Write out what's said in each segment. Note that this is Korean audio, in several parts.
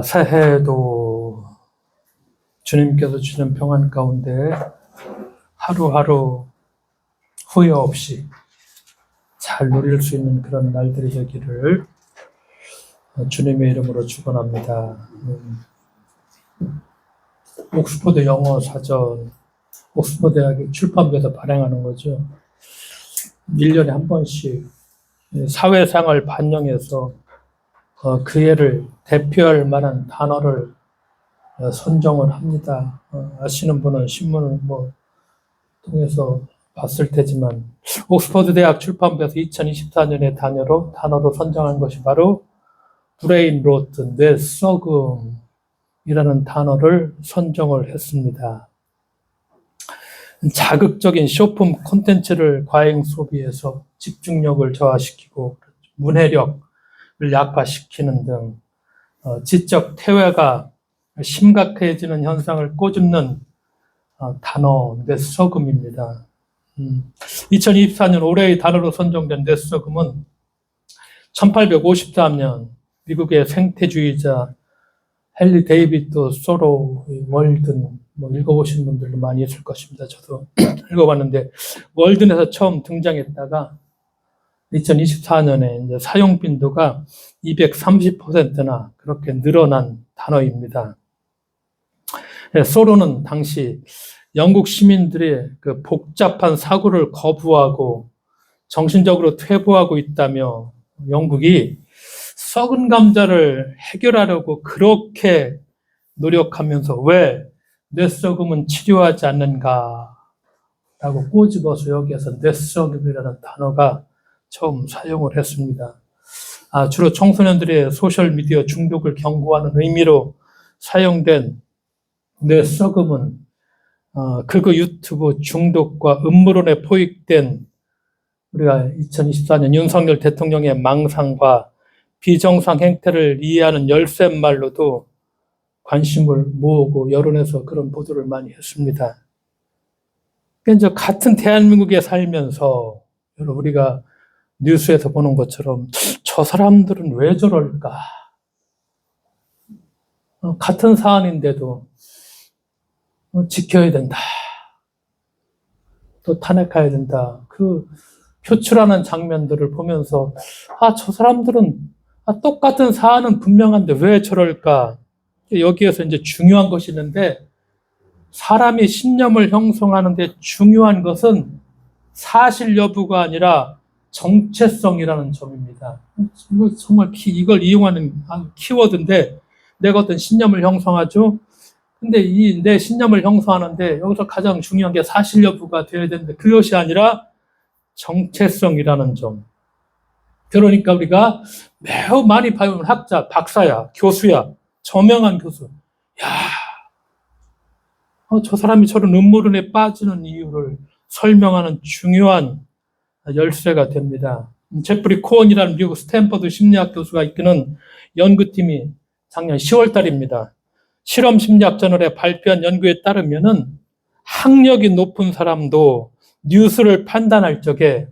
새해에도 주님께서 주시는 평안 가운데 하루하루 후회 없이 잘 누릴 수 있는 그런 날들이 되기를 주님의 이름으로 축원합니다. 옥스퍼드 영어 사전, 옥스퍼드 대학의 출판부에서 발행하는 거죠. 1년에 한 번씩 사회상을 반영해서 그 해를 대표할 만한 단어를 선정을 합니다. 아시는 분은 신문을 통해서 봤을 테지만 옥스퍼드 대학 출판부에서 2024년의 단어로 선정한 것이 바로 브레인 로트, 뇌썩음이라는 단어를 선정을 했습니다. 자극적인 쇼폼 콘텐츠를 과잉 소비해서 집중력을 저하시키고 문해력을 약화시키는 등 지적 퇴화가 심각해지는 현상을 꼬집는 단어 뇌썩음입니다. 2024년 올해의 단어로 선정된 뇌썩음은 1853년 미국의 생태주의자 헨리 데이비드 소로의 월든, 읽어보신 분들도 많이 있을 것입니다. 저도 읽어봤는데, 월든에서 처음 등장했다가 2024년에 이제 사용 빈도가 230%나 그렇게 늘어난 단어입니다. 소로는 당시 영국 시민들의 그 복잡한 사고를 거부하고 정신적으로 퇴보하고 있다며 영국이 썩은 감자를 해결하려고 그렇게 노력하면서 왜 뇌썩음은 치료하지 않는가라고 꼬집어서 여기에서 뇌썩음이라는 단어가 처음 사용을 했습니다. 주로 청소년들의 소셜미디어 중독을 경고하는 의미로 사용된 뇌썩음은 극우 유튜브 중독과 음모론에 포획된 우리가 2024년 윤석열 대통령의 망상과 비정상 행태를 이해하는 열쇠말로도 관심을 모으고 여론에서 그런 보도를 많이 했습니다. 그러니까 같은 대한민국에 살면서 여러분 우리가 뉴스에서 보는 것처럼 저 사람들은 왜 저럴까? 같은 사안인데도 지켜야 된다. 또 탄핵해야 된다. 그 표출하는 장면들을 보면서 저 사람들은 똑같은 사안은 분명한데 왜 저럴까? 여기에서 이제 중요한 것이 있는데 사람이 신념을 형성하는 데 중요한 것은 사실 여부가 아니라 정체성이라는 점입니다. 이거 정말 이걸 이용하는 키워드인데 내가 어떤 신념을 형성하죠. 근데 내 신념을 형성하는데 여기서 가장 중요한 게 사실 여부가 되어야 되는데 그것이 아니라 정체성이라는 점. 그러니까 우리가 매우 많이 배우는 학자, 박사야, 교수야, 저명한 교수. 저 사람이 저런 음모론에 빠지는 이유를 설명하는 중요한 열쇠가 됩니다. 제프리 코언이라는 미국 스탠퍼드 심리학 교수가 이끄는 연구팀이 작년 10월 달입니다. 실험 심리학 저널에 발표한 연구에 따르면은 학력이 높은 사람도 뉴스를 판단할 적에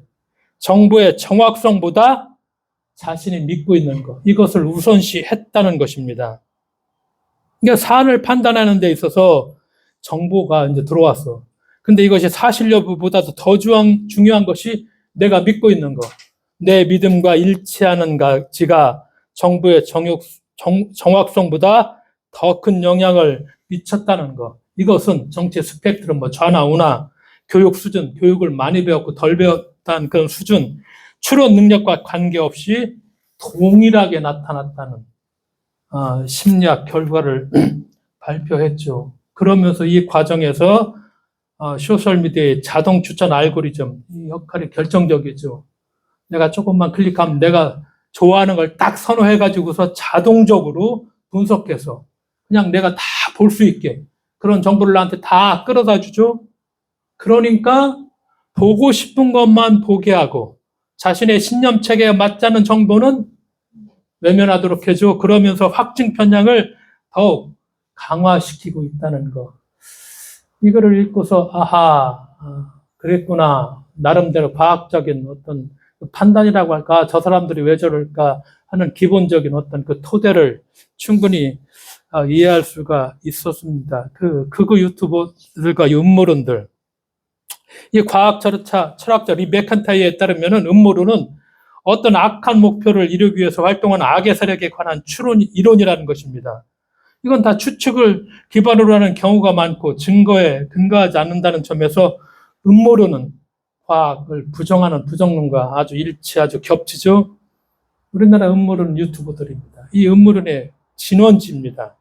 정보의 정확성보다 자신이 믿고 있는 것, 이것을 우선시했다는 것입니다. 그러니까 사안을 판단하는 데 있어서 정보가 이제 들어왔어. 근데 이것이 사실 여부보다도 더 중요한 것이 내가 믿고 있는 것, 내 믿음과 일치하는가지가 정보의 정확성보다 더 큰 영향을 미쳤다는 것. 이것은 정치 스펙트럼, 좌나 우나, 교육 수준, 교육을 많이 배웠고 덜 배웠다는 그런 수준, 추론 능력과 관계없이 동일하게 나타났다는 심리학 결과를 발표했죠. 그러면서 이 과정에서 소셜미디어의 자동 추천 알고리즘, 이 역할이 결정적이죠. 내가 조금만 클릭하면 내가 좋아하는 걸 딱 선호해가지고서 자동적으로 분석해서 그냥 내가 다 볼 수 있게 그런 정보를 나한테 다 끌어다 주죠. 그러니까 보고 싶은 것만 보게 하고 자신의 신념 체계에 맞지 않는 정보는 외면하도록 해줘. 그러면서 확증 편향을 더욱 강화시키고 있다는 거. 이거를 읽고서 그랬구나. 나름대로 과학적인 어떤 판단이라고 할까? 저 사람들이 왜 저럴까? 하는 기본적인 어떤 그 토대를 충분히 이해할 수가 있었습니다. 극우 유튜버들과 음모론들. 이 과학 철학자 리 맥컨타이어에 따르면은 음모론은 어떤 악한 목표를 이루기 위해서 활동하는 악의 세력에 관한 추론 이론이라는 것입니다. 이건 다 추측을 기반으로 하는 경우가 많고 증거에 근거하지 않는다는 점에서 음모론은 과학을 부정하는 부정론과 아주 아주 겹치죠. 우리나라 음모론 유튜버들입니다. 이 음모론의 진원지입니다.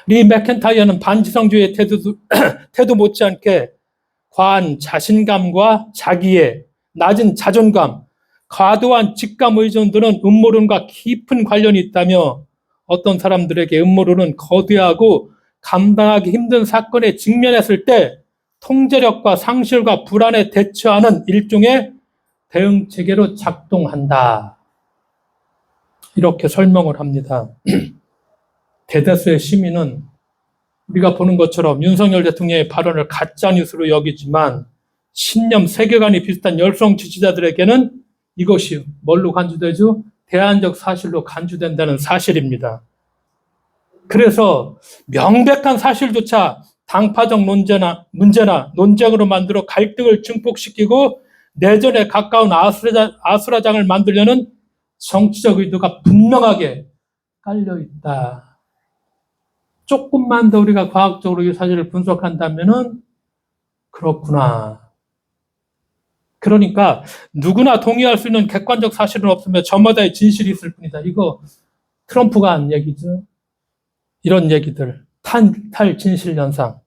리 맥켄타이어는 반지성주의의 태도 못지않게 과한 자신감과 자기의 낮은 자존감, 과도한 직감 의존 등은 음모론과 깊은 관련이 있다며 어떤 사람들에게 음모론은 거대하고 감당하기 힘든 사건에 직면했을 때 통제력과 상실과 불안에 대처하는 일종의 대응 체계로 작동한다. 이렇게 설명을 합니다. 대다수의 시민은 우리가 보는 것처럼 윤석열 대통령의 발언을 가짜뉴스로 여기지만 신념, 세계관이 비슷한 열성 지지자들에게는 이것이 뭘로 간주되죠? 대안적 사실로 간주된다는 사실입니다. 그래서 명백한 사실조차 당파적 문제나 논쟁으로 만들어 갈등을 증폭시키고 내전에 가까운 아수라장을 만들려는 정치적 의도가 분명하게 깔려있다. 조금만 더 우리가 과학적으로 이 사실을 분석한다면은 그렇구나. 그러니까 누구나 동의할 수 있는 객관적 사실은 없으며 저마다의 진실이 있을 뿐이다. 이거 트럼프가 한 얘기죠. 이런 얘기들. 탈진실 현상.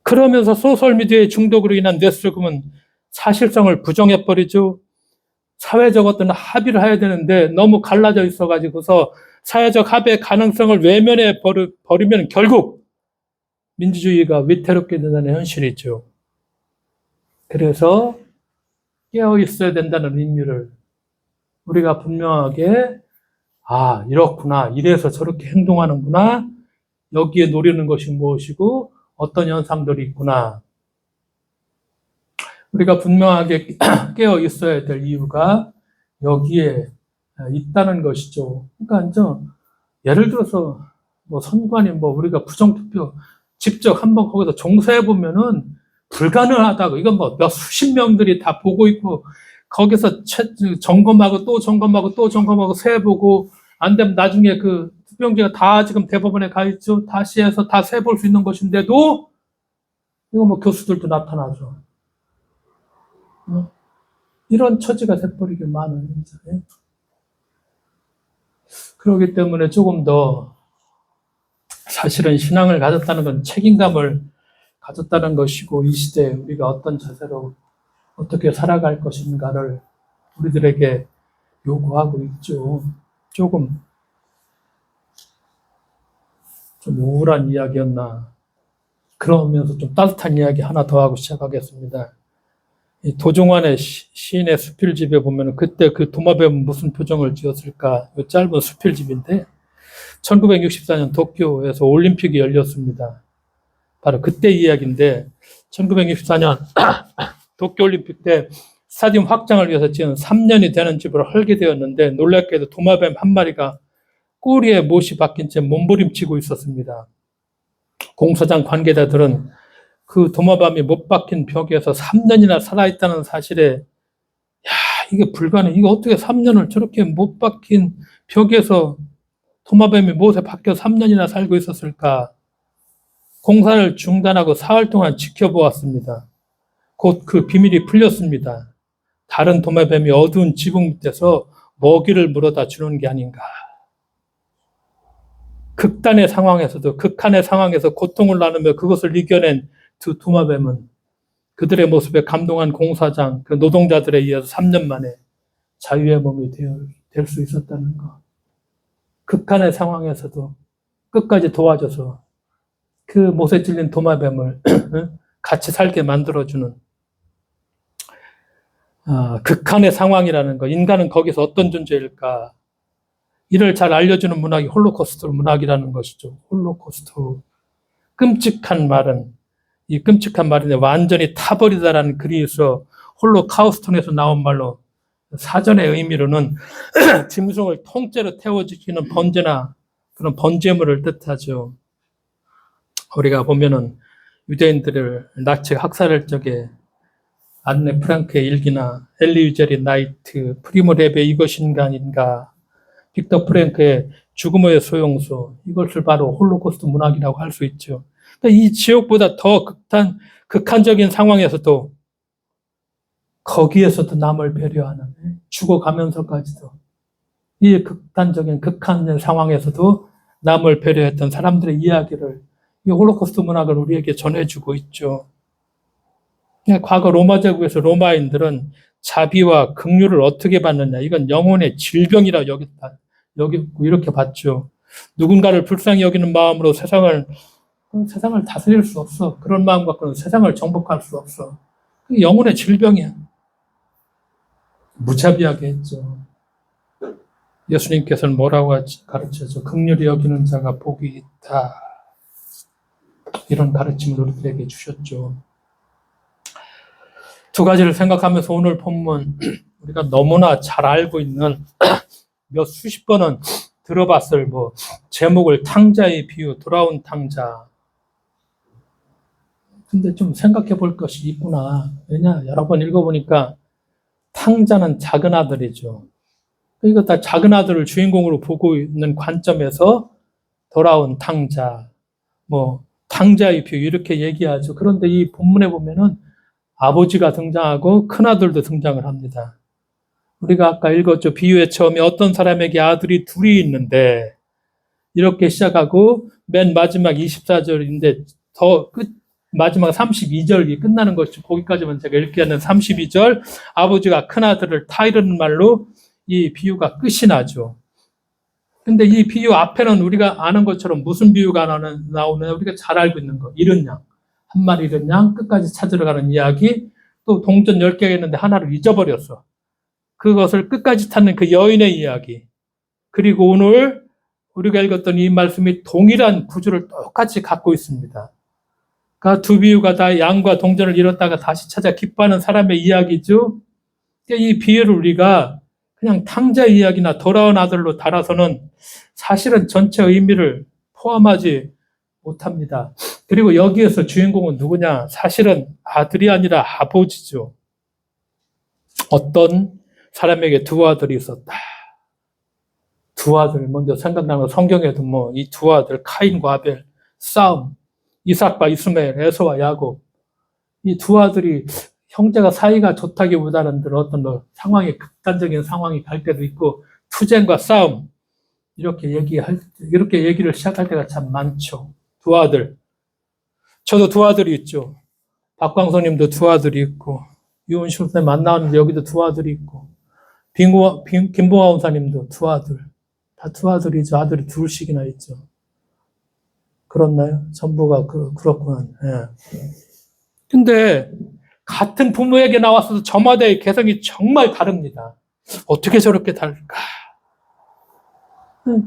그러면서 소셜미디어의 중독으로 인한 뇌수금은 사실성을 부정해버리죠. 사회적 어떤 합의를 해야 되는데 너무 갈라져 있어가지고서 사회적 합의의 가능성을 외면해 버리면 결국 민주주의가 위태롭게 된다는 현실이죠. 그래서 깨어 있어야 된다는 의미를 우리가 분명하게 이렇구나. 이래서 저렇게 행동하는구나. 여기에 노리는 것이 무엇이고 어떤 현상들이 있구나. 우리가 분명하게 깨어 있어야 될 이유가 여기에 있다는 것이죠. 그러니까 예를 들어서 선관위 우리가 부정투표 직접 한번 거기서 종사해 보면은 불가능하다고. 이건 몇 수십 명들이 다 보고 있고 거기서 점검하고 또 점검하고 또 점검하고 세보고 안 되면 나중에 그 투표용지가 다 지금 대법원에 가 있죠. 다시 해서 다 세볼 수 있는 것인데도 이거 교수들도 나타나죠. 이런 처지가 돼버리게 많은 현장에. 그렇기 때문에 조금 더 사실은 신앙을 가졌다는 건 책임감을 가졌다는 것이고 이 시대에 우리가 어떤 자세로 어떻게 살아갈 것인가를 우리들에게 요구하고 있죠. 조금 좀 우울한 이야기였나. 그러면서 좀 따뜻한 이야기 하나 더 하고 시작하겠습니다. 이 도종환의 시인의 수필집에 보면 그때 그 도마뱀은 무슨 표정을 지었을까? 이 짧은 수필집인데 1964년 도쿄에서 올림픽이 열렸습니다. 바로 그때 이야기인데 1964년 도쿄올림픽 때 스타디움 확장을 위해서 지은 3년이 되는 집으로 설계되었는데 놀랍게도 도마뱀 한 마리가 꼬리에 못이 박힌 채 몸부림치고 있었습니다. 공사장 관계자들은 그 도마뱀이 못 박힌 벽에서 3년이나 살아있다는 사실에 이게 불가능해. 이거 어떻게 3년을 저렇게 못 박힌 벽에서 도마뱀이 못에 박혀 3년이나 살고 있었을까? 공사를 중단하고 사흘 동안 지켜보았습니다. 곧 그 비밀이 풀렸습니다. 다른 도마뱀이 어두운 지붕 밑에서 먹이를 물어다 주는 게 아닌가. 극단의 상황에서도 극한의 상황에서 고통을 나누며 그것을 이겨낸 두 도마뱀은 그들의 모습에 감동한 공사장, 그 노동자들에 의해서 3년 만에 자유의 몸이 될 수 있었다는 것. 극한의 상황에서도 끝까지 도와줘서 그 못에 찔린 도마뱀을 같이 살게 만들어주는 극한의 상황이라는 거. 인간은 거기서 어떤 존재일까? 이를 잘 알려주는 문학이 홀로코스트 문학이라는 것이죠. 홀로코스트. 끔찍한 말은 이 끔찍한 말인데 완전히 타버리다라는 글이 있어 홀로카우스톤에서 나온 말로 사전의 의미로는 짐승을 통째로 태워지키는 번제나 그런 번제물을 뜻하죠. 우리가 보면은 유대인들을 나치 학살할 적에 안네 프랑크의 일기나 엘리 유제리 나이트, 프리모 레베 이것인가 아닌가, 빅터 프랭크의 죽음의 소용소, 이것을 바로 홀로코스트 문학이라고 할 수 있죠. 그러니까 이 지옥보다 더 극한적인 상황에서도 거기에서도 남을 배려하는, 죽어가면서까지도 이 극단적인 극한 상황에서도 남을 배려했던 사람들의 이야기를 이 홀로코스트 문학을 우리에게 전해주고 있죠. 과거 로마 제국에서 로마인들은 자비와 긍휼을 어떻게 받느냐, 이건 영혼의 질병이라 여기고 이렇게 봤죠. 누군가를 불쌍히 여기는 마음으로 세상을 다스릴 수 없어. 그런 마음 갖고는 세상을 정복할 수 없어. 그게 영혼의 질병이야. 무자비하게 했죠. 예수님께서는 뭐라고 가르쳐줘? 긍휼히 여기는 자가 복이 있다. 이런 가르침을 우리들에게 주셨죠. 두 가지를 생각하면서 오늘 본문 우리가 너무나 잘 알고 있는 몇 수십 번은 들어봤을 제목을 탕자의 비유, 돌아온 탕자. 근데 좀 생각해 볼 것이 있구나. 왜냐? 여러 번 읽어보니까 탕자는 작은 아들이죠. 이거 다 작은 아들을 주인공으로 보고 있는 관점에서 돌아온 탕자, 탕자의 비유 이렇게 얘기하죠. 그런데 이 본문에 보면은 아버지가 등장하고 큰아들도 등장을 합니다. 우리가 아까 읽었죠. 비유의 처음에 어떤 사람에게 아들이 둘이 있는데 이렇게 시작하고 맨 마지막 24절인데 마지막 32절이 끝나는 것이 거기까지만 제가 읽게 하는 32절 아버지가 큰아들을 타이르는 말로 이 비유가 끝이 나죠. 근데 이 비유 앞에는 우리가 아는 것처럼 무슨 비유가 나오느냐 우리가 잘 알고 있는 거. 잃은 양. 한 마리 잃은 양 끝까지 찾으러 가는 이야기. 또 동전 10개가 있는데 하나를 잊어버렸어. 그것을 끝까지 찾는 그 여인의 이야기. 그리고 오늘 우리가 읽었던 이 말씀이 동일한 구조를 똑같이 갖고 있습니다. 그 두 비유가 다 양과 동전을 잃었다가 다시 찾아 기뻐하는 사람의 이야기죠. 이 비유를 우리가 그냥 탕자 이야기나 돌아온 아들로 달아서는 사실은 전체 의미를 포함하지 못합니다. 그리고 여기에서 주인공은 누구냐? 사실은 아들이 아니라 아버지죠. 어떤 사람에게 두 아들이 있었다. 두 아들 먼저 생각나는 성경에도 이 두 아들 카인과 아벨 싸움, 이삭과 이스마엘, 에서와 야곱. 이 두 아들이 형제가 사이가 좋다기보다는 어떤 상황이 극단적인 상황이 갈 때도 있고 투쟁과 싸움 이렇게 얘기를 시작할 때가 참 많죠. 두 아들. 저도 두 아들이 있죠. 박광선님도 두 아들이 있고 유은실 선생님 만나는데 여기도 두 아들이 있고 김봉화 원사님도 두 아들. 다 두 아들이죠. 아들이 둘씩이나 있죠. 그렇나요? 전부가 그렇구나. 예. 근데 같은 부모에게 나왔어도 저마다의 개성이 정말 다릅니다. 어떻게 저렇게 다를까?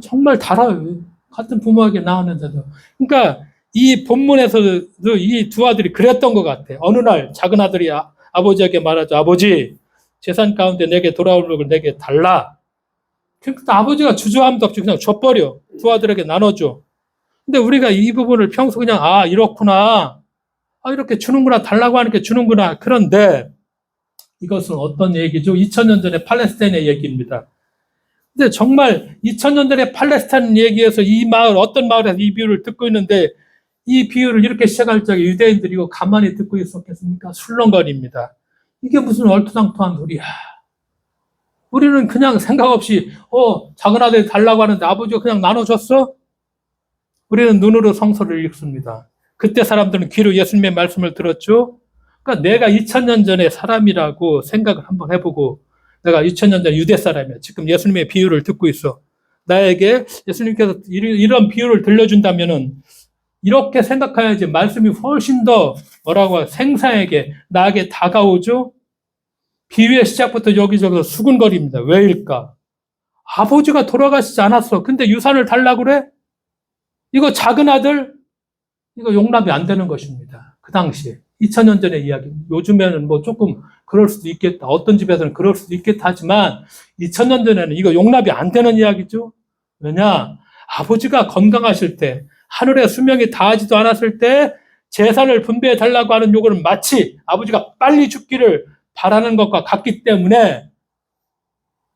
정말 달라요. 같은 부모에게 나왔는데도. 그러니까 이 본문에서도 이 두 아들이 그랬던 것 같아요. 어느 날 작은 아들이 아버지에게 말하죠. 아버지, 재산 가운데 내게 돌아올 것을 내게 달라. 그러니까 아버지가 주저함도 없이 그냥 줘버려. 두 아들에게 나눠줘. 근데 우리가 이 부분을 평소 그냥 이렇구나. 이렇게 주는구나. 달라고 하는 게 주는구나. 그런데 이것은 어떤 얘기죠? 2000년 전에 팔레스타인의 얘기입니다. 근데 정말 2000년 전에 팔레스타인 얘기에서 어떤 마을에서 이 비유를 듣고 있는데 이 비유를 이렇게 시작할 적에 유대인들이 이거 가만히 듣고 있었겠습니까? 술렁거립니다. 이게 무슨 얼토당토한 소리야. 우리는 그냥 생각 없이 작은 아들이 달라고 하는데 아버지가 그냥 나눠줬어? 우리는 눈으로 성서를 읽습니다. 그때 사람들은 귀로 예수님의 말씀을 들었죠. 그러니까 내가 2000년 전의 사람이라고 생각을 한번 해보고 내가 2000년 전 유대 사람이야. 지금 예수님의 비유를 듣고 있어. 나에게 예수님께서 이런 비유를 들려준다면은 이렇게 생각해야지 말씀이 훨씬 더 생생하게 나에게 다가오죠. 비유의 시작부터 여기저기서 수군거립니다. 왜일까? 아버지가 돌아가시지 않았어. 근데 유산을 달라고 그래? 이거 작은 아들? 이거 용납이 안 되는 것입니다. 그 당시에. 2000년 전의 이야기. 요즘에는 뭐 조금 그럴 수도 있겠다. 어떤 집에서는 그럴 수도 있겠다 하지만 2000년 전에는 이거 용납이 안 되는 이야기죠. 왜냐? 아버지가 건강하실 때, 하늘의 수명이 다하지도 않았을 때 재산을 분배해 달라고 하는 요구는 마치 아버지가 빨리 죽기를 바라는 것과 같기 때문에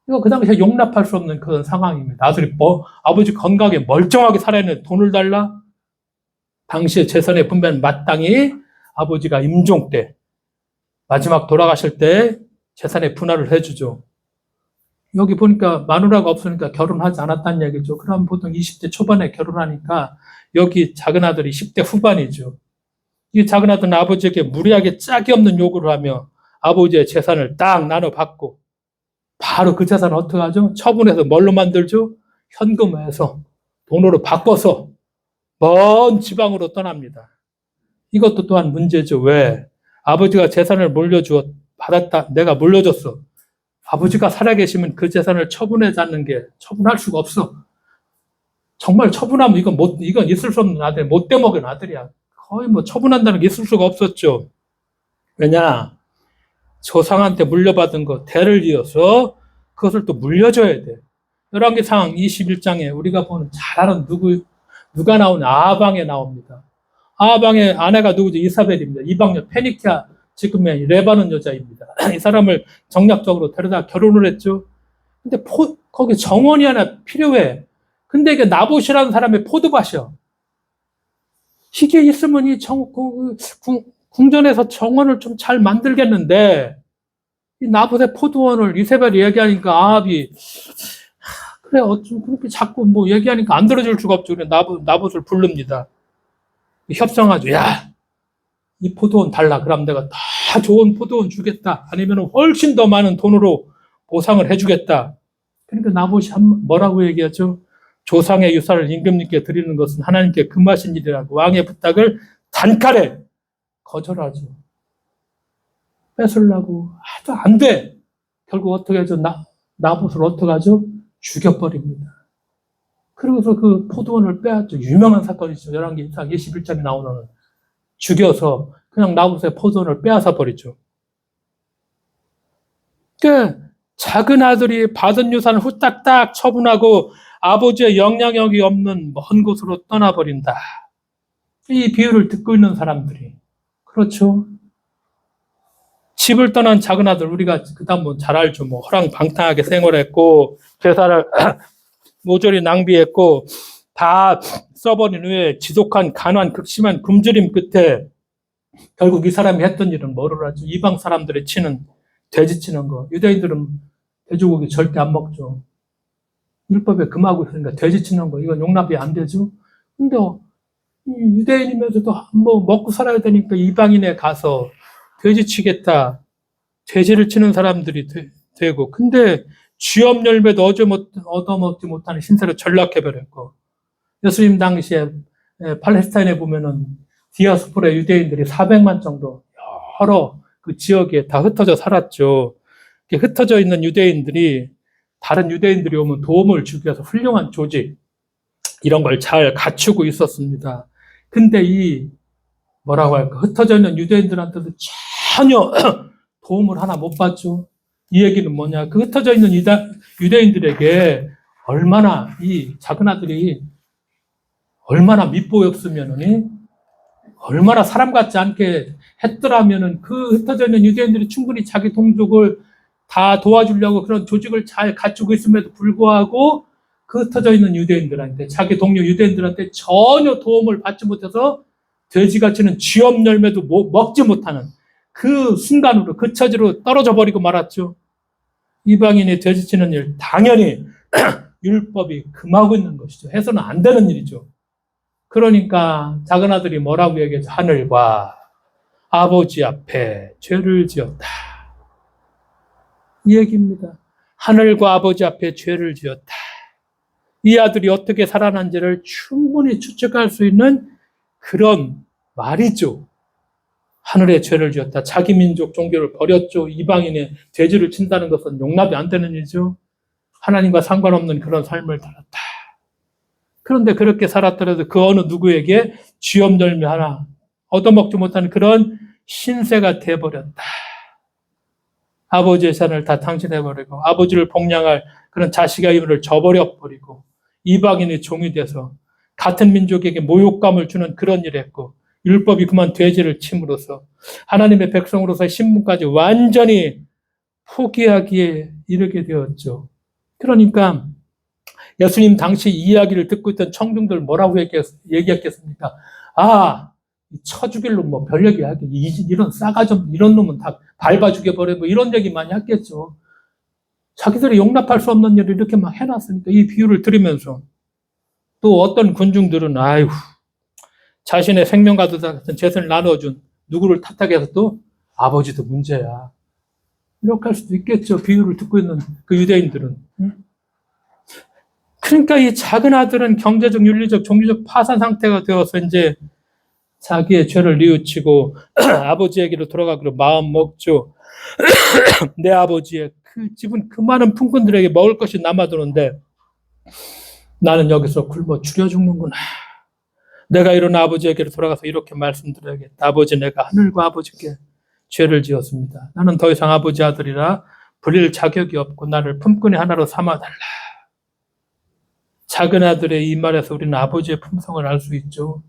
이거 그 당시에 용납할 수 없는 그런 상황입니다. 아들이 뭐 아버지 건강하게 멀쩡하게 살아있는 돈을 달라? 당시에 재산의 분배는 마땅히 아버지가 임종 때 마지막 돌아가실 때 재산의 분할을 해주죠. 여기 보니까 마누라가 없으니까 결혼하지 않았다는 얘기죠. 그럼 보통 20대 초반에 결혼하니까 여기 작은 아들이 10대 후반이죠. 이 작은 아들은 아버지에게 무리하게 짝이 없는 요구를 하며 아버지의 재산을 딱 나눠받고 바로 그 재산을 어떻게 하죠? 처분해서 뭘로 만들죠? 현금화해서 돈으로 바꿔서 먼 지방으로 떠납니다. 이것도 또한 문제죠. 왜? 아버지가 재산을 받았다. 내가 물려줬어. 아버지가 살아계시면 그 재산을 처분하지 않는 게 처분할 수가 없어. 정말 처분하면 이건 있을 수 없는 아들, 못돼 먹은 아들이야. 거의 뭐 처분한다는 게 있을 수가 없었죠. 왜냐? 조상한테 물려받은 거 대를 이어서 그것을 또 물려줘야 돼. 열왕기상 21장에 우리가 보는 잘 아는 누가 나오냐? 아방에 나옵니다. 아방의 아내가 누구죠? 이사벨입니다. 이방녀 페니키아 지금의 레바논 여자입니다. 이 사람을 정략적으로 데려다 결혼을 했죠. 근데 거기 정원이 하나 필요해. 근데 이게 나봇이라는 사람의 포도밭이야. 이게 있으면 궁전에서 정원을 좀 잘 만들겠는데 이 나봇의 포도원을 이세벨이 얘기하니까 아합이 그래 어쩜 그렇게 자꾸 뭐 얘기하니까 안 들어줄 수가 없죠. 그래 나봇을 부릅니다. 협상하죠. 야, 이 포도원 달라. 그럼 내가 다 좋은 포도원 주겠다. 아니면 훨씬 더 많은 돈으로 보상을 해주겠다. 그러니까 나봇이 뭐라고 얘기하죠? 조상의 유산을 임금님께 드리는 것은 하나님께 금하신 일이라고 왕의 부탁을 단칼에 거절하죠. 뺏으려고 해도 안 돼. 결국 어떻게 하죠? 나봇을 어떻게 하죠? 죽여버립니다. 그러고서 그 포도원을 빼앗죠. 유명한 사건이죠. 열왕기상 21장에 나오는 죽여서 그냥 나봇의 포도원을 빼앗아 버리죠. 그 작은 아들이 받은 유산을 후딱딱 처분하고 아버지의 영향력이 없는 먼 곳으로 떠나버린다. 이 비유를 듣고 있는 사람들이 그렇죠. 집을 떠난 작은 아들 우리가 그다음 뭐 잘 알죠. 뭐 허랑방탕하게 생활했고 재산을 모조리 낭비했고 다 써버린 후에 지독한 가난 극심한 굶주림 끝에 결국 이 사람이 했던 일은 뭐를 하죠? 이방 사람들이 치는 돼지 치는 거. 유대인들은 돼지고기 절대 안 먹죠. 율법에 금하고 있으니까 돼지 치는 거 이건 용납이 안 되죠. 근데 유대인이면서도 뭐 먹고 살아야 되니까 이방인에 가서 돼지 치겠다. 돼지를 치는 사람들이 되고 근데 쥐업 열매도 얻어먹지 못하는 신세로 전락해버렸고 예수님 당시에 팔레스타인에 보면은 디아스포라 유대인들이 400만 정도 여러 그 지역에 다 흩어져 살았죠. 흩어져 있는 유대인들이 다른 유대인들이 오면 도움을 주기 위해서 훌륭한 조직 이런 걸 잘 갖추고 있었습니다. 근데 뭐라고 할까 흩어져 있는 유대인들한테도 전혀 도움을 하나 못 받죠. 이 얘기는 뭐냐? 그 흩어져 있는 유대인들에게 얼마나 이 작은 아들이 얼마나 밉보였으면은 얼마나 사람 같지 않게 했더라면은 그 흩어져 있는 유대인들이 충분히 자기 동족을 다 도와주려고 그런 조직을 잘 갖추고 있음에도 불구하고 그 흩어져 있는 유대인들한테 자기 동료 유대인들한테 전혀 도움을 받지 못해서 돼지가 치는 쥐업 열매도 먹지 못하는 그 순간으로 그 처지로 떨어져 버리고 말았죠. 이방인이 돼지 치는 일 당연히 율법이 금하고 있는 것이죠. 해서는 안 되는 일이죠. 그러니까 작은 아들이 뭐라고 얘기하죠? 하늘과 아버지 앞에 죄를 지었다. 이 얘기입니다. 하늘과 아버지 앞에 죄를 지었다. 이 아들이 어떻게 살아난지를 충분히 추측할 수 있는 그런 말이죠. 하늘의 죄를 지었다. 자기 민족 종교를 버렸죠. 이방인의 돼지를 친다는 것은 용납이 안 되는 일이죠. 하나님과 상관없는 그런 삶을 살았다. 그런데 그렇게 살았더라도 그 어느 누구에게 쥐업 열매 하나 얻어먹지 못하는 그런 신세가 돼버렸다. 아버지의 재산을 다 탕진해버리고 아버지를 복양할 그런 자식의 의무를 저버려버리고 이방인의 종이 돼서 같은 민족에게 모욕감을 주는 그런 일을 했고 율법이 그만 돼지를 침으로써 하나님의 백성으로서의 신분까지 완전히 포기하기에 이르게 되었죠. 그러니까 예수님 당시 이야기를 듣고 있던 청중들 뭐라고 얘기했겠습니까? 아, 쳐 죽일 놈 뭐 별 얘기하게 이런 싸가지 없는 이런 놈은 다 밟아 죽여버려 뭐 이런 얘기 많이 했겠죠. 자기들이 용납할 수 없는 일을 이렇게 막 해놨으니까 이 비유를 들으면서 또 어떤 군중들은 아이고 자신의 생명과도 같은 재산을 나눠준 누구를 탓하게 해서 또 아버지도 문제야. 이렇게 할 수도 있겠죠. 비유를 듣고 있는 그 유대인들은. 그러니까 이 작은 아들은 경제적, 윤리적, 종교적 파산 상태가 되어서 이제 자기의 죄를 뉘우치고 아버지에게로 돌아가기로 마음 먹죠. 내 아버지의 그 집은 그 많은 품꾼들에게 먹을 것이 남아도는데 나는 여기서 굶어 죽여 죽는구나. 내가 이런 아버지에게로 돌아가서 이렇게 말씀드려야겠다. 아버지, 내가 하늘과 아버지께 죄를 지었습니다. 나는 더 이상 아버지 아들이라 불릴 자격이 없고 나를 품꾼의 하나로 삼아달라. 작은 아들의 이 말에서 우리는 아버지의 품성을 알 수 있죠.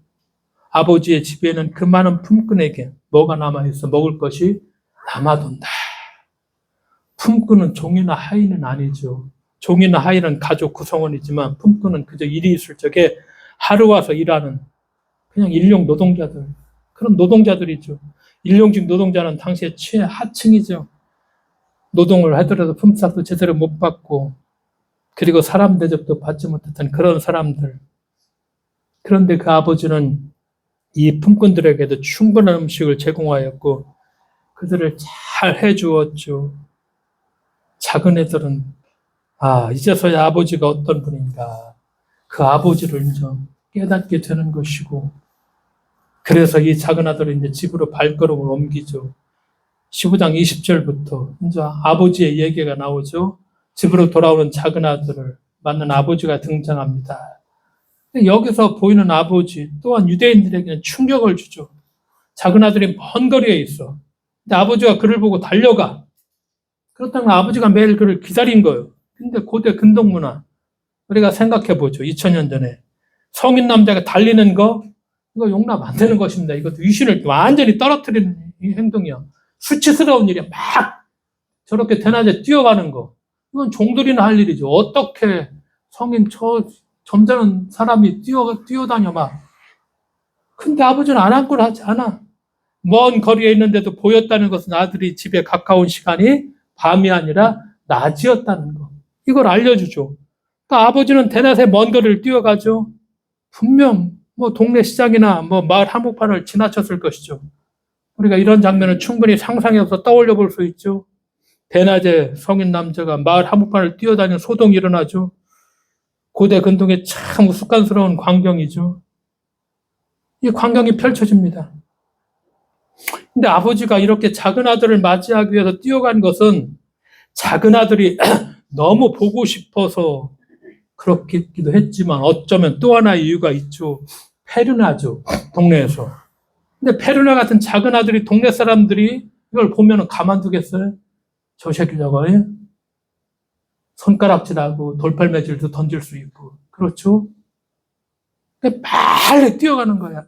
아버지의 집에는 그 많은 품꾼에게 뭐가 남아있어? 먹을 것이 남아돈다. 품꾼은 종이나 하인은 아니죠. 종이나 하인은 가족 구성원이지만 품꾼은 그저 일이 있을 적에 하루 와서 일하는 그냥 일용 노동자들, 그런 노동자들이죠. 일용직 노동자는 당시에 최하층이죠. 노동을 하더라도 품삯도 제대로 못 받고 그리고 사람 대접도 받지 못했던 그런 사람들. 그런데 그 아버지는 이 품꾼들에게도 충분한 음식을 제공하였고 그들을 잘 해주었죠. 작은 애들은 이제서야 아버지가 어떤 분인가 그 아버지를 이제 깨닫게 되는 것이고 그래서 이 작은 아들은 이제 집으로 발걸음을 옮기죠. 15장 20절부터 이제 아버지의 얘기가 나오죠. 집으로 돌아오는 작은 아들을 맞는 아버지가 등장합니다. 여기서 보이는 아버지 또한 유대인들에게는 충격을 주죠. 작은 아들이 먼 거리에 있어. 근데 아버지가 그를 보고 달려가. 그렇다면 아버지가 매일 그를 기다린 거예요. 근데 고대 근동문화 우리가 생각해 보죠. 2000년 전에 성인 남자가 달리는 거 이거 용납 안 되는 것입니다. 이것도 위신을 완전히 떨어뜨리는 이 행동이야. 수치스러운 일이야. 막 저렇게 대낮에 뛰어가는 거. 이건 종들이나 할 일이죠. 어떻게 성인 점잖은 사람이 뛰어다녀 막. 근데 아버지는 안 한 걸 하지 않아. 먼 거리에 있는데도 보였다는 것은 아들이 집에 가까운 시간이 밤이 아니라 낮이었다는 거. 이걸 알려주죠. 그러니까 아버지는 대낮에 먼 거리를 뛰어가죠. 분명 동네 시장이나 마을 한복판을 지나쳤을 것이죠. 우리가 이런 장면을 충분히 상상해서 떠올려 볼 수 있죠. 대낮에 성인 남자가 마을 한복판을 뛰어다니는 소동이 일어나죠. 고대 근동에 참 우스꽝스러운 광경이죠. 이 광경이 펼쳐집니다. 근데 아버지가 이렇게 작은 아들을 맞이하기 위해서 뛰어간 것은 작은 아들이 너무 보고 싶어서 그렇기도 했지만 어쩌면 또 하나의 이유가 있죠. 페르나죠. 동네에서. 근데 페르나 같은 작은 아들이 동네 사람들이 이걸 보면 가만두겠어요? 저 새끼 저거 손가락질하고 돌팔매질도 던질 수 있고 그렇죠? 빨리 뛰어가는 거야.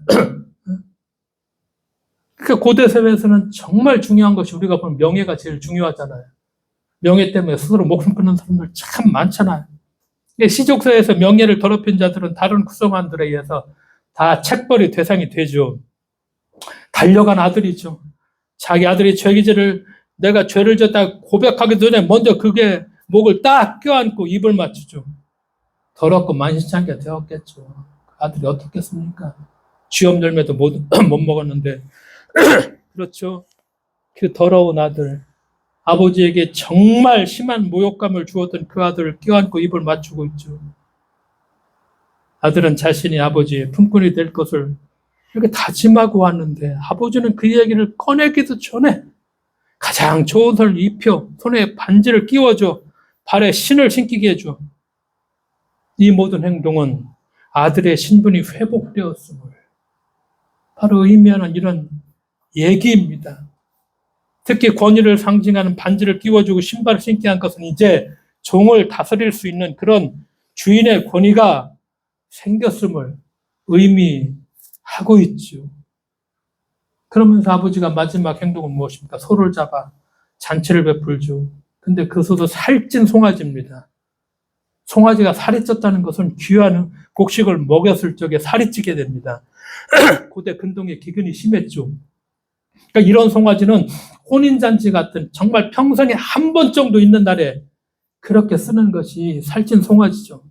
그러니까 고대 사회에서는 정말 중요한 것이 우리가 보면 명예가 제일 중요하잖아요. 명예 때문에 스스로 목숨 끊는 사람들 참 많잖아요. 시족사에서 명예를 더럽힌 자들은 다른 구성원들에 의해서 다 책벌이 대상이 되죠. 달려간 아들이죠. 자기 아들이 죄기질을 내가 죄를 졌다 고백하기 전에 먼저 그게 목을 딱 껴안고 입을 맞추죠. 더럽고 만신창이가 되었겠죠. 아들이 어떻겠습니까? 쥐엄 열매도 못 먹었는데 그렇죠. 그 더러운 아들 아버지에게 정말 심한 모욕감을 주었던 그 아들을 껴안고 입을 맞추고 있죠. 아들은 자신이 아버지의 품꾼이 될 것을 이렇게 다짐하고 왔는데 아버지는 그 얘기를 꺼내기도 전에 가장 좋은 옷을 입혀 손에 반지를 끼워줘 발에 신을 신기게 해줘. 이 모든 행동은 아들의 신분이 회복되었음을 바로 의미하는 이런 얘기입니다. 특히 권위를 상징하는 반지를 끼워주고 신발을 신게 한 것은 이제 종을 다스릴 수 있는 그런 주인의 권위가 생겼음을 의미하고 있죠. 그러면서 아버지가 마지막 행동은 무엇입니까? 소를 잡아 잔치를 베풀죠. 근데 그 소도 살찐 송아지입니다. 송아지가 살이 쪘다는 것은 귀한 곡식을 먹였을 적에 살이 찌게 됩니다. 고대 근동의 기근이 심했죠. 그러니까 이런 송아지는 혼인잔치 같은 정말 평생에 한 번 정도 있는 날에 그렇게 쓰는 것이 살찐 송아지죠.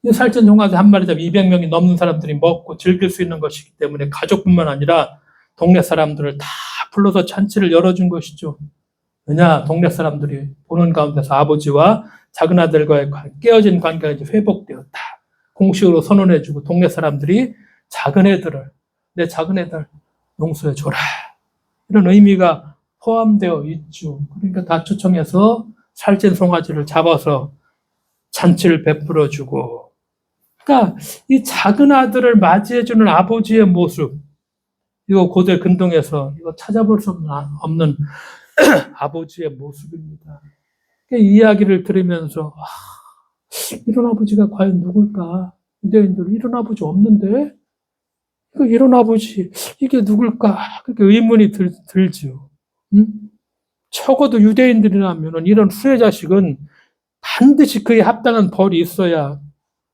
이 살찐 송아지 한 마리 잡으면 200명이 넘는 사람들이 먹고 즐길 수 있는 것이기 때문에 가족뿐만 아니라 동네 사람들을 다 불러서 잔치를 열어준 것이죠. 왜냐? 동네 사람들이 보는 가운데서 아버지와 작은 아들과의 깨어진 관계가 이제 회복되었다. 공식으로 선언해주고 동네 사람들이 작은 애들을, 내 작은 애들 용서해줘라. 이런 의미가 포함되어 있죠. 그러니까 다 초청해서 살찐 송아지를 잡아서 잔치를 베풀어주고. 그러니까 이 작은 아들을 맞이해주는 아버지의 모습, 이거 고대 근동에서 이거 찾아볼 수 없는 아버지의 모습입니다. 이 이야기를 들으면서 이런 아버지가 과연 누굴까? 유대인들 이런 아버지 없는데? 이런 아버지 이게 누굴까? 그렇게 의문이 들죠. 응? 적어도 유대인들이라면 이런 후회 자식은 반드시 그에 합당한 벌이 있어야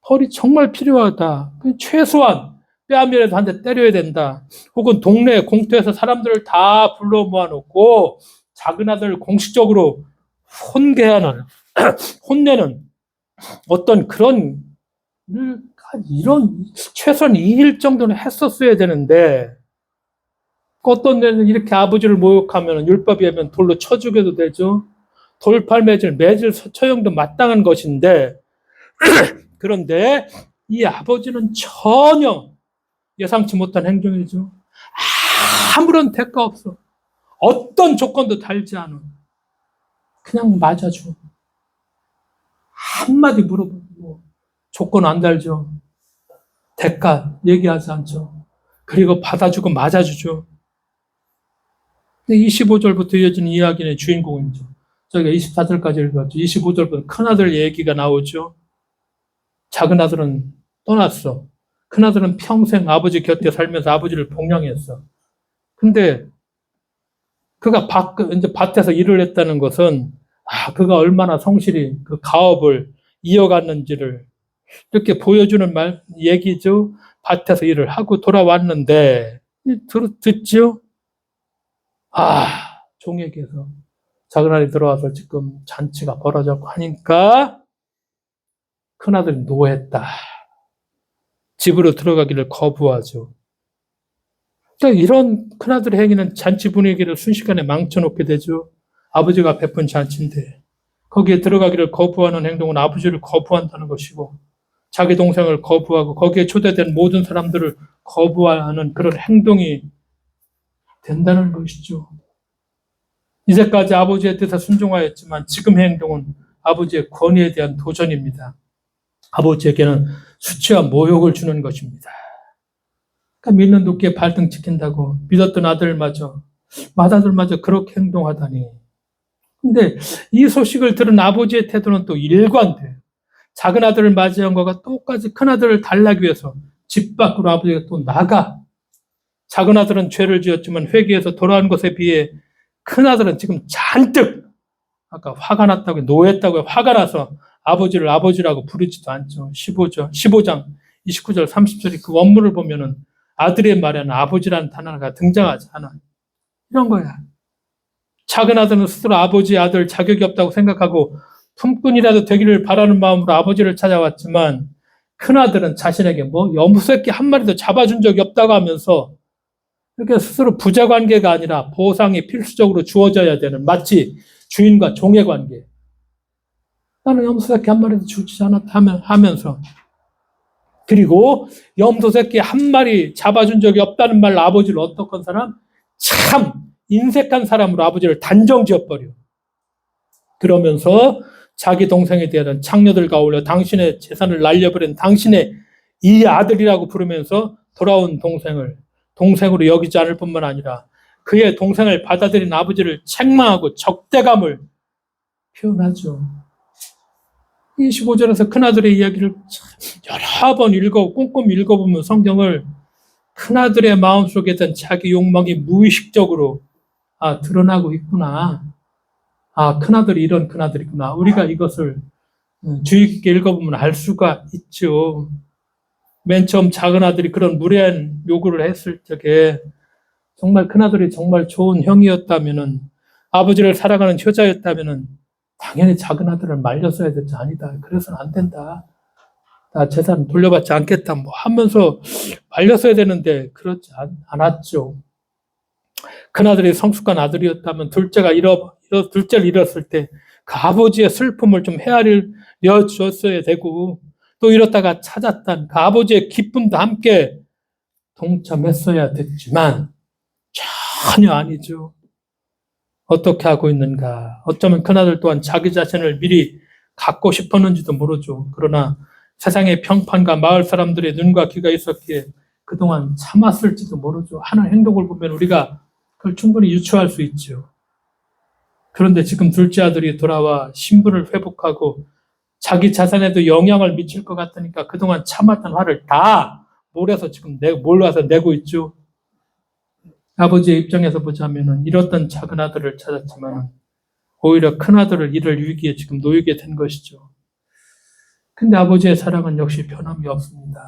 벌이 정말 필요하다. 최소한 뺨이라도 한 대 때려야 된다. 혹은 동네 공터에서 사람들을 다 불러 모아놓고 작은 아들을 공식적으로 혼내는 어떤 그런 이런 최소한 2일 정도는 했었어야 되는데 어떤 데는 이렇게 아버지를 모욕하면 율법에 하면 돌로 쳐 죽여도 되죠. 돌팔매질, 매질 처형도 마땅한 것인데 그런데 이 아버지는 전혀 예상치 못한 행동이죠. 아무런 대가 없어. 어떤 조건도 달지 않은 그냥 맞아줘. 한마디 물어보고 조건 안 달죠. 대가 얘기하지 않죠. 그리고 받아주고 맞아주죠. 25절부터 이어지는 이야기의 주인공이죠. 저희가 24절까지 읽었죠. 25절부터 큰아들 얘기가 나오죠. 작은 아들은 떠났어. 큰아들은 평생 아버지 곁에 살면서 아버지를 복양했어. 근데 그가 이제 밭에서 일을 했다는 것은 그가 얼마나 성실히 그 가업을 이어갔는지를 이렇게 보여주는 얘기죠. 밭에서 일을 하고 돌아왔는데 듣죠? 종에게서 작은 아들이 들어와서 지금 잔치가 벌어졌고 하니까 큰아들이 노했다. 집으로 들어가기를 거부하죠. 그러니까 이런 큰아들의 행위는 잔치 분위기를 순식간에 망쳐놓게 되죠. 아버지가 베푼 잔치인데 거기에 들어가기를 거부하는 행동은 아버지를 거부한다는 것이고 자기 동생을 거부하고 거기에 초대된 모든 사람들을 거부하는 그런 행동이 된다는 것이죠. 이제까지 아버지의 뜻에 순종하였지만 지금의 행동은 아버지의 권위에 대한 도전입니다. 아버지에게는 수치와 모욕을 주는 것입니다. 그러니까 믿는 도끼에 발등 찍힌다고 믿었던 아들마저 그렇게 행동하다니. 근데 이 소식을 들은 아버지의 태도는 또 일관돼요. 작은 아들을 맞이한 것과 똑같이 큰 아들을 달라기 위해서 집 밖으로 아버지가 또 나가. 작은 아들은 죄를 지었지만 회개해서 돌아온 것에 비해 큰 아들은 지금 잔뜩 아까 화가 났다고 노했다고 화가 나서 아버지를 아버지라고 부르지도 않죠. 15장 29절 30절이 그 원문을 보면은 아들의 말에는 아버지라는 단어가 등장하지 않아. 이런 거야. 작은 아들은 스스로 아버지 아들 자격이 없다고 생각하고 품꾼이라도 되기를 바라는 마음으로 아버지를 찾아왔지만 큰 아들은 자신에게 염소새끼 한 마리도 잡아준 적이 없다고 하면서 이렇게 스스로 부자 관계가 아니라 보상이 필수적으로 주어져야 되는 마치 주인과 종의 관계. 나는 염소새끼 한 마리도 주지 않았다 하면서 그리고 염소새끼 한 마리 잡아준 적이 없다는 말로 아버지를 어떡한 사람? 참 인색한 사람으로 아버지를 단정 지어버려. 그러면서 자기 동생에 대한 창녀들과 어울려 당신의 재산을 날려버린 당신의 이 아들이라고 부르면서 돌아온 동생으로 여기지 않을 뿐만 아니라 그의 동생을 받아들인 아버지를 책망하고 적대감을 표현하죠. 25절에서 큰아들의 이야기를 여러 번 꼼꼼히 읽어보면 성경을 큰아들의 마음속에 있던 자기 욕망이 무의식적으로 드러나고 있구나. 큰아들이 이런 큰아들이구나. 우리가 이것을 주의 깊게 읽어보면 알 수가 있죠. 맨 처음 작은 아들이 그런 무례한 요구를 했을 적에 정말 큰아들이 정말 좋은 형이었다면은, 아버지를 사랑하는 효자였다면은 당연히 작은 아들을 말렸어야 되지. 아니다. 그래서는 안 된다. 나 재산 돌려받지 않겠다. 하면서 말렸어야 되는데 그렇지 않았죠. 큰아들이 성숙한 아들이었다면 둘째를 잃었을 때 그 아버지의 슬픔을 좀 헤아려 줬어야 되고, 또 이렇다가 찾았던 그 아버지의 기쁨도 함께 동참했어야 됐지만 전혀 아니죠. 어떻게 하고 있는가? 어쩌면 큰아들 또한 자기 자신을 미리 갖고 싶었는지도 모르죠. 그러나 세상의 평판과 마을 사람들의 눈과 귀가 있었기에 그동안 참았을지도 모르죠. 하는 행동을 보면 우리가 그걸 충분히 유추할 수 있죠. 그런데 지금 둘째 아들이 돌아와 신분을 회복하고 자기 자산에도 영향을 미칠 것 같으니까 그동안 참았던 화를 다 몰아서 지금 몰아서 내고 있죠. 아버지의 입장에서 보자면은 잃었던 작은 아들을 찾았지만 오히려 큰 아들을 잃을 위기에 지금 놓이게 된 것이죠. 근데 아버지의 사랑은 역시 변함이 없습니다.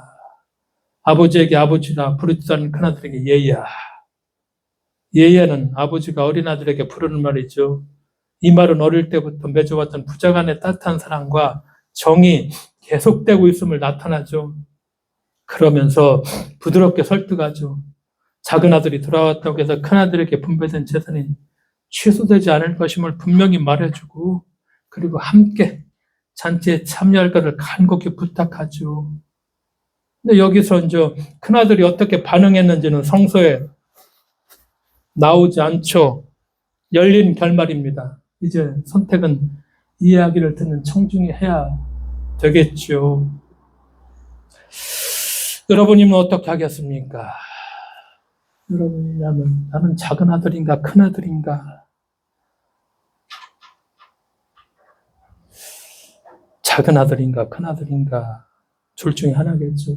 아버지에게 아버지라 부르짖는 큰 아들에게 얘야. 얘야는 아버지가 어린 아들에게 부르는 말이죠. 이 말은 어릴 때부터 맺어왔던 부자간의 따뜻한 사랑과 정이 계속되고 있음을 나타나죠. 그러면서 부드럽게 설득하죠. 작은 아들이 돌아왔다고 해서 큰 아들에게 분배된 재산이 취소되지 않을 것임을 분명히 말해주고, 그리고 함께 잔치에 참여할 것을 간곡히 부탁하죠. 근데 여기서 이제 큰 아들이 어떻게 반응했는지는 성서에 나오지 않죠. 열린 결말입니다. 이제 선택은 이 이야기를 듣는 청중이 해야 되겠죠. 여러분이면 어떻게 하겠습니까? 여러분이라면 나는 작은 아들인가 큰 아들인가? 작은 아들인가 큰 아들인가? 둘 중에 하나겠죠.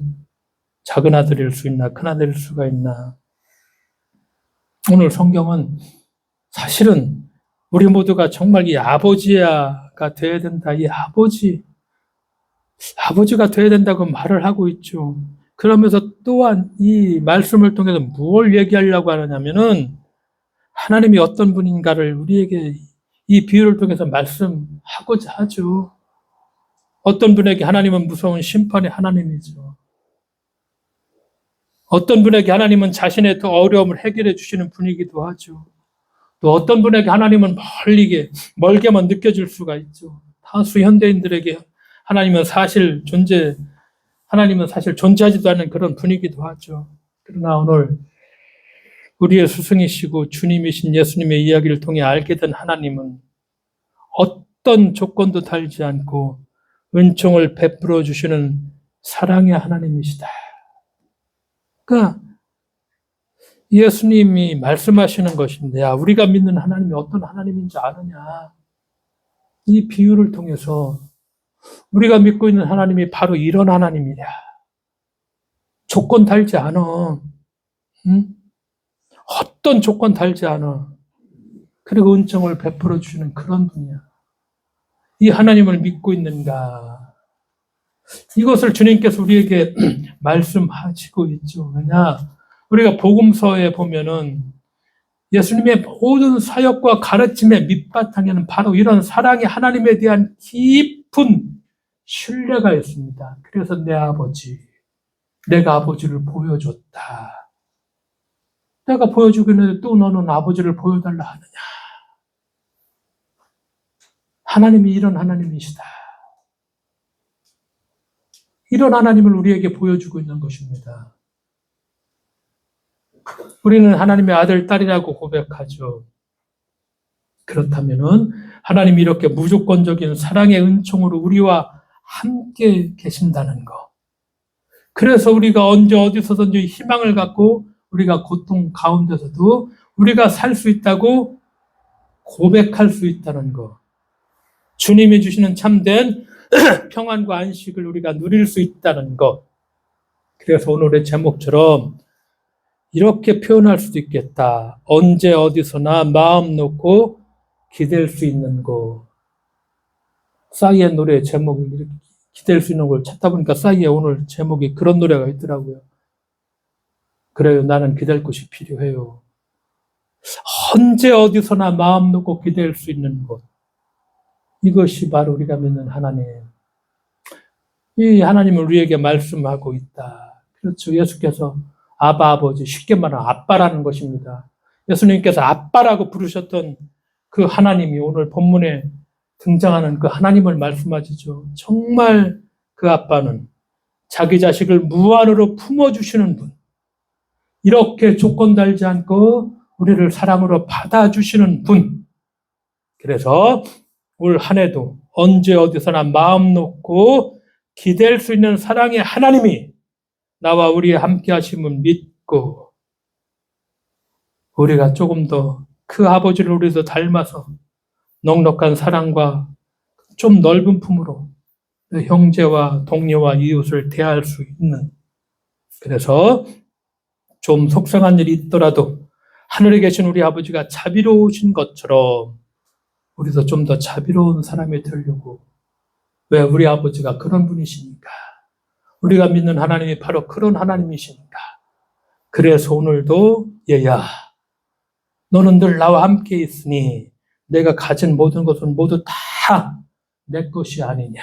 작은 아들일 수 있나 큰 아들일 수가 있나? 오늘 성경은 사실은 우리 모두가 정말 이 아버지가 돼야 된다. 이 아버지가 돼야 된다고 말을 하고 있죠. 그러면서 또한 이 말씀을 통해서 무엇을 얘기하려고 하느냐면은 하나님이 어떤 분인가를 우리에게 이 비유를 통해서 말씀하고자 하죠. 어떤 분에게 하나님은 무서운 심판의 하나님이죠. 어떤 분에게 하나님은 자신의 또 어려움을 해결해 주시는 분이기도 하죠. 또 어떤 분에게 하나님은 멀게만 느껴질 수가 있죠. 다수 현대인들에게 하나님은 사실 존재하지도 않는 그런 분이기도 하죠. 그러나 오늘 우리의 스승이시고 주님이신 예수님의 이야기를 통해 알게 된 하나님은 어떤 조건도 달지 않고 은총을 베풀어 주시는 사랑의 하나님이시다. 그러니까 예수님이 말씀하시는 것인데, 우리가 믿는 하나님이 어떤 하나님인지 아느냐? 이 비유를 통해서 우리가 믿고 있는 하나님이 바로 이런 하나님이야. 조건 달지 않아. 응? 어떤 조건 달지 않아. 그리고 은총을 베풀어 주시는 그런 분이야. 이 하나님을 믿고 있는가? 이것을 주님께서 우리에게 말씀하시고 있죠. 왜냐? 우리가 복음서에 보면은 예수님의 모든 사역과 가르침의 밑바탕에는 바로 이런 사랑의 하나님에 대한 깊은 신뢰가 있습니다. 그래서 내가 아버지를 보여줬다. 내가 보여주고 있는데 또 너는 아버지를 보여달라 하느냐. 하나님이 이런 하나님이시다. 이런 하나님을 우리에게 보여주고 있는 것입니다. 우리는 하나님의 아들, 딸이라고 고백하죠. 그렇다면은 하나님이 이렇게 무조건적인 사랑의 은총으로 우리와 함께 계신다는 것. 그래서 우리가 언제 어디서든지 희망을 갖고 우리가 고통 가운데서도 우리가 살 수 있다고 고백할 수 있다는 것. 주님이 주시는 참된 평안과 안식을 우리가 누릴 수 있다는 것. 그래서 오늘의 제목처럼 이렇게 표현할 수도 있겠다. 언제 어디서나 마음 놓고 기댈 수 있는 것. 싸이의 노래 제목이 이렇게 기댈 수 있는 걸 찾다 보니까 싸이의 오늘 제목이 그런 노래가 있더라고요. 그래요. 나는 기댈 곳이 필요해요. 언제 어디서나 마음 놓고 기댈 수 있는 곳. 이것이 바로 우리가 믿는 하나님. 이 하나님은 우리에게 말씀하고 있다. 그렇죠. 예수께서 아바 아버지, 쉽게 말하면 아빠라는 것입니다. 예수님께서 아빠라고 부르셨던 그 하나님이 오늘 본문에 등장하는 그 하나님을 말씀하시죠. 정말 그 아빠는 자기 자식을 무한으로 품어주시는 분. 이렇게 조건 달지 않고 우리를 사랑으로 받아주시는 분. 그래서 올 한 해도 언제 어디서나 마음 놓고 기댈 수 있는 사랑의 하나님이 나와 우리 함께 하심을 믿고 우리가 조금 더 그 아버지를 우리도 닮아서 넉넉한 사랑과 좀 넓은 품으로 형제와 동료와 이웃을 대할 수 있는, 그래서 좀 속상한 일이 있더라도 하늘에 계신 우리 아버지가 자비로우신 것처럼 우리도 좀 더 자비로운 사람이 되려고. 왜? 우리 아버지가 그런 분이시니까. 우리가 믿는 하나님이 바로 그런 하나님이시니까. 그래서 오늘도 얘야, 너는 늘 나와 함께 있으니 내가 가진 모든 것은 모두 다 내 것이 아니냐.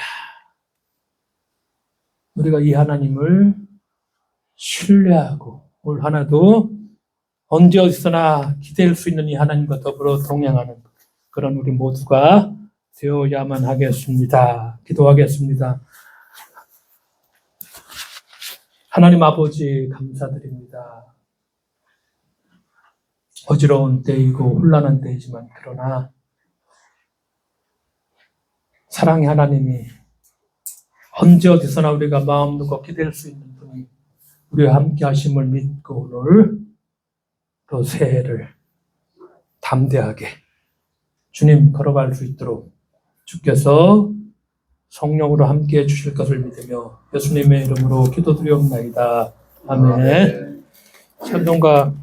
우리가 이 하나님을 신뢰하고 올 하나도 언제 어디서나 기댈 수 있는 이 하나님과 더불어 동행하는 그런 우리 모두가 되어야만 하겠습니다. 기도하겠습니다. 하나님 아버지 감사드립니다. 어지러운 때이고 혼란한 때이지만 그러나 사랑의 하나님이 언제 어디서나 우리가 마음 놓고 기댈 수 있는 분이 우리와 함께 하심을 믿고 오늘 또 새해를 담대하게 주님 걸어갈 수 있도록 주께서 성령으로 함께 해 주실 것을 믿으며 예수님의 이름으로 기도드리옵나이다. 아멘. 찬송가